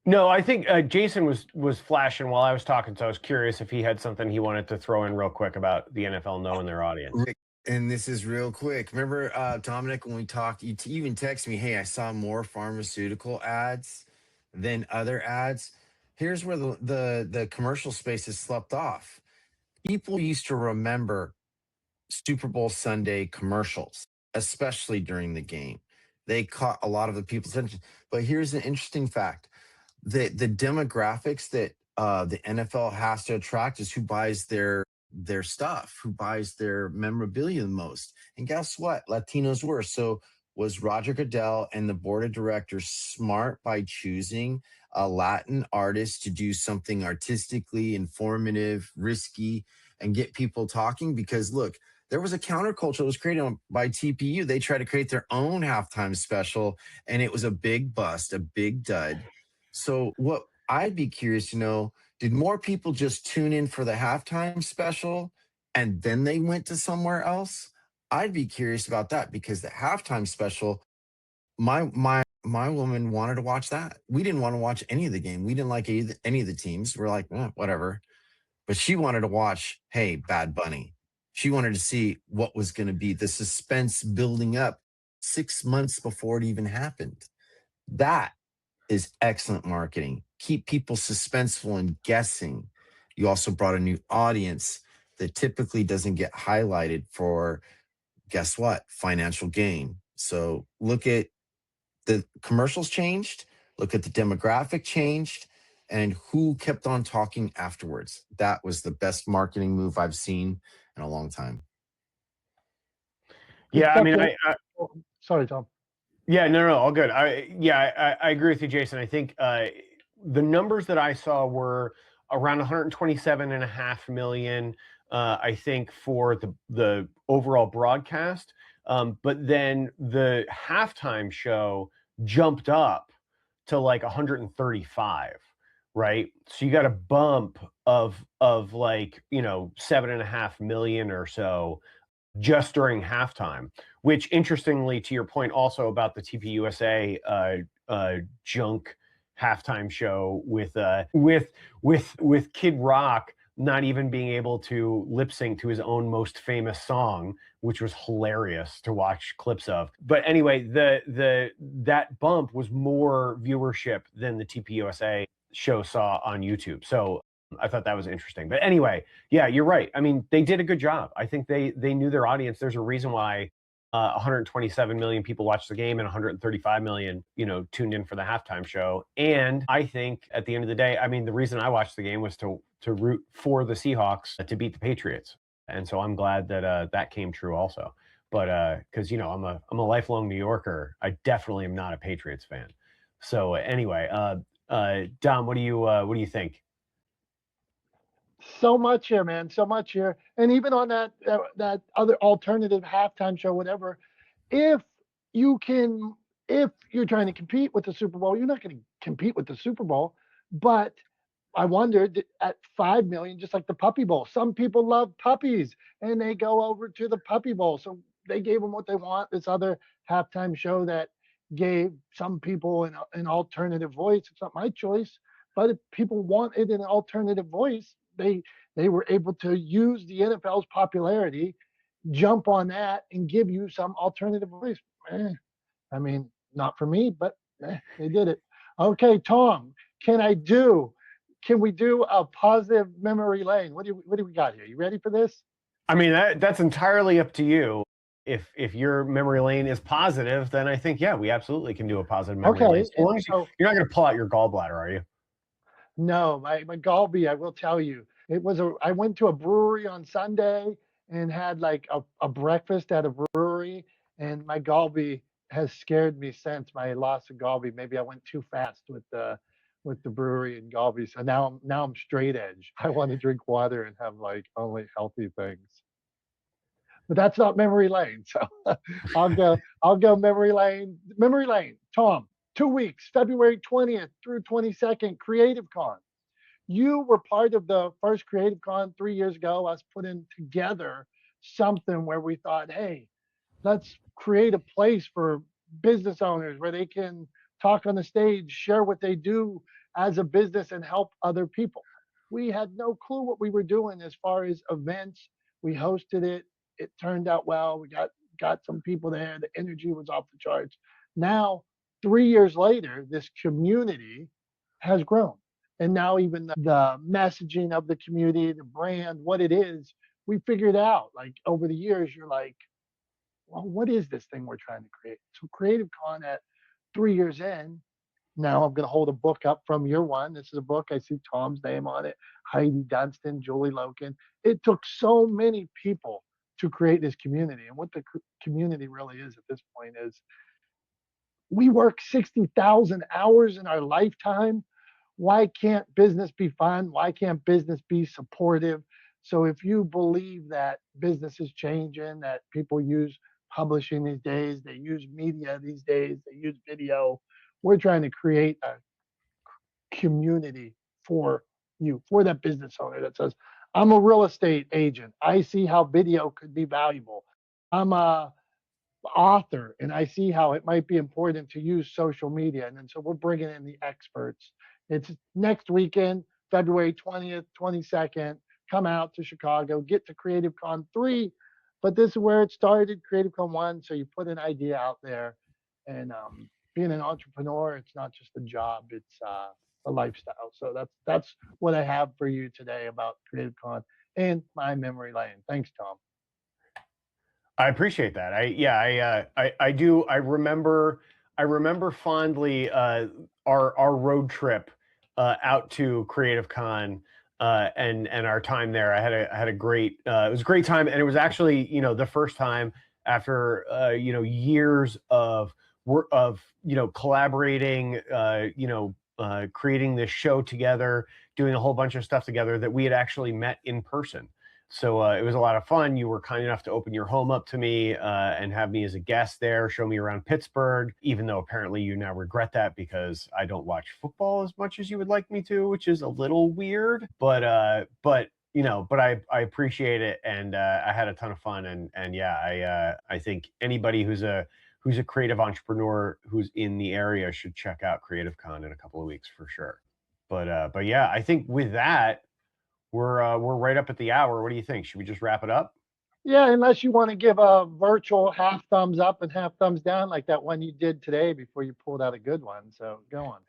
No, I think Jason was flashing while I was talking, so I was curious if he had something he wanted to throw in real quick about the NFL knowing their audience. Rick, and this is real quick. Remember, Dominic, when we talked, you even texted me, hey, I saw more pharmaceutical ads than other ads. Here's where the commercial space has slept off. People used to remember Super Bowl Sunday commercials, especially during the game. They caught a lot of the people's attention. But here's an interesting fact. The demographics that the NFL has to attract is who buys their stuff, who buys their memorabilia the most. And guess what? Latinos were. So was Roger Goodell and the board of directors smart by choosing a Latin artist to do something artistically informative, risky, and get people talking? Because look, there was a counterculture that was created by TPU. They tried to create their own halftime special, and it was a big bust, a big dud. So what I'd be curious to know, did more people just tune in for the halftime special and then they went to somewhere else? I'd be curious about that because the halftime special, my woman wanted to watch that. We didn't want to watch any of the game. We didn't like any of the teams. We're like, whatever. But she wanted to watch, hey, Bad Bunny. She wanted to see what was going to be the suspense building up 6 months before it even happened. That is excellent marketing. Keep people suspenseful and guessing. You also brought a new audience that typically doesn't get highlighted for, guess what, financial gain. So look at the commercials changed, look at the demographic changed, and who kept on talking afterwards. That was the best marketing move I've seen in a long time. Good Yeah, I stuff, mean, Jay. Oh, sorry, Tom. yeah, no, all good. I agree with you, Jason. I think the numbers that I saw were around 127.5 million. I think for the overall broadcast, but then the halftime show jumped up to like 135, right? So you got a bump of like 7.5 million or so just during halftime, which interestingly, to your point also about the TPUSA junk halftime show with Kid Rock not even being able to lip sync to his own most famous song, which was hilarious to watch clips of. But anyway, that bump was more viewership than the TPUSA show saw on YouTube. So I thought that was interesting. But anyway, yeah, you're right. I mean, they did a good job. I think they knew their audience. There's a reason why 127 million people watched the game and 135 million, tuned in for the halftime show. And I think at the end of the day, I mean, the reason I watched the game was to root for the Seahawks to beat the Patriots. And so I'm glad that that came true also. But because I'm a lifelong New Yorker, I definitely am not a Patriots fan. So anyway, Dom, what do you think? So much here, man. So much here. And even on that other alternative halftime show, whatever, if you can, if you're trying to compete with the Super Bowl, you're not going to compete with the Super Bowl. But I wondered at 5 million, just like the Puppy Bowl, some people love puppies and they go over to the Puppy Bowl. So they gave them what they want. This other halftime show that gave some people an alternative voice. It's not my choice, but if people wanted an alternative voice, they were able to use the NFL's popularity, jump on that, and give you some alternative voice. I mean, not for me, but they did it. Okay, Tom, can we do a positive memory lane? What do we got here? You ready for this? I mean, that's entirely up to you. If your memory lane is positive, then I think, yeah, we absolutely can do a positive memory lane. Okay, As and long as so you're not going to pull out your gallbladder, are you? no, my Galby, I will tell you, I went to a brewery on Sunday and had like a breakfast at a brewery, and my Galby has scared me since my loss of Galby. Maybe I went too fast with the brewery and Galby. So now I'm straight edge. I want to drink water and have like only healthy things. But that's not memory lane. So I'll go memory lane. Memory lane. Tom, 2 weeks, February 20th through 22nd, Cre8tive Con. You were part of the first Cre8tive Con 3 years ago, us putting together something where we thought, hey, let's create a place for business owners where they can talk on the stage, share what they do as a business, and help other people. We had no clue what we were doing as far as events. We hosted it. It turned out well. We got some people there. The energy was off the charts. Now, 3 years later, this community has grown. And now even the messaging of the community, the brand, what it is, we figured out. Like over the years, you're like, well, what is this thing we're trying to create? So Cre8tive Con at 3 years in, now I'm going to hold a book up from year one. This is a book. I see Tom's name on it, Heidi Dunstan, Julie Loken. It took so many people to create this community. And what the community really is at this point is we work 60,000 hours in our lifetime. Why can't business be fun? Why can't business be supportive? So if you believe that business is changing, that people use publishing these days, they use media these days, they use video, we're trying to create a community for you, for that business owner that says, I'm a real estate agent. I see how video could be valuable. I'm a author and I see how it might be important to use social media. And then so we're bringing in the experts. It's next weekend, February 20th, 22nd. Come out to Chicago, get to Cre8tive Con 3. But this is where it started, Cre8tive Con 1. So you put an idea out there. And being an entrepreneur, it's not just a job, it's a lifestyle. So that's what I have for you today about Cre8tive Con and my memory lane. Thanks, Tom. I appreciate that. I do. I remember fondly our road trip out to Cre8tive Con and our time there. I had a great it was a great time, and it was actually, you know, the first time after you know, years of work of, you know, collaborating, creating this show together, doing a whole bunch of stuff together, that we had actually met in person. So it was a lot of fun. You were kind enough to open your home up to me and have me as a guest there, show me around Pittsburgh, even though apparently you now regret that because I don't watch football as much as you would like me to, which is a little weird. But you know, but I appreciate it, and I had a ton of fun. And yeah, I think anybody who's a creative entrepreneur who's in the area should check out Cre8tive Con in a couple of weeks for sure. But yeah, I think with that, we're right up at the hour. What do you think? Should we just wrap it up? Yeah, unless you want to give a virtual half thumbs up and half thumbs down like that one you did today before you pulled out a good one. So go on,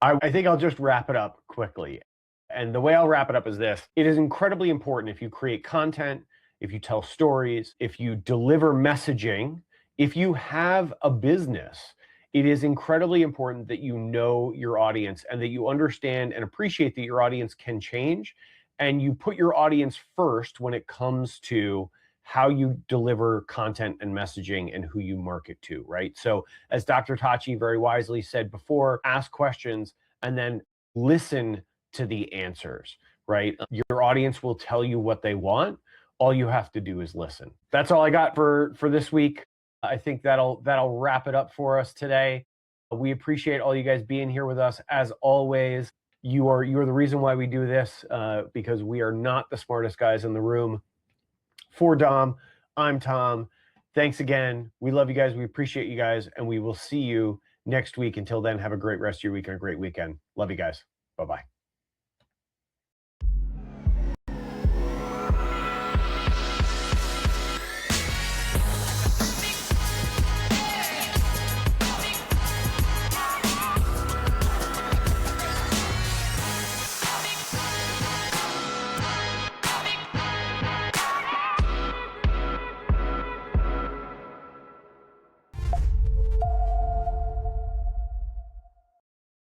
Tom. I think I'll just wrap it up quickly. And the way I'll wrap it up is this. It is incredibly important, if you create content, if you tell stories, if you deliver messaging, if you have a business, it is incredibly important that you know your audience and that you understand and appreciate that your audience can change, and you put your audience first when it comes to how you deliver content and messaging and who you market to, right? So as Dr. Tachi very wisely said before, ask questions and then listen to the answers, right? Your audience will tell you what they want. All you have to do is listen. That's all I got for this week. I think that'll wrap it up for us today. We appreciate all you guys being here with us. As always, you are the reason why we do this, because we are not the smartest guys in the room. For Dom, I'm Tom. Thanks again. We love you guys. We appreciate you guys, and we will see you next week. Until then, have a great rest of your week and a great weekend. Love you guys. Bye-bye.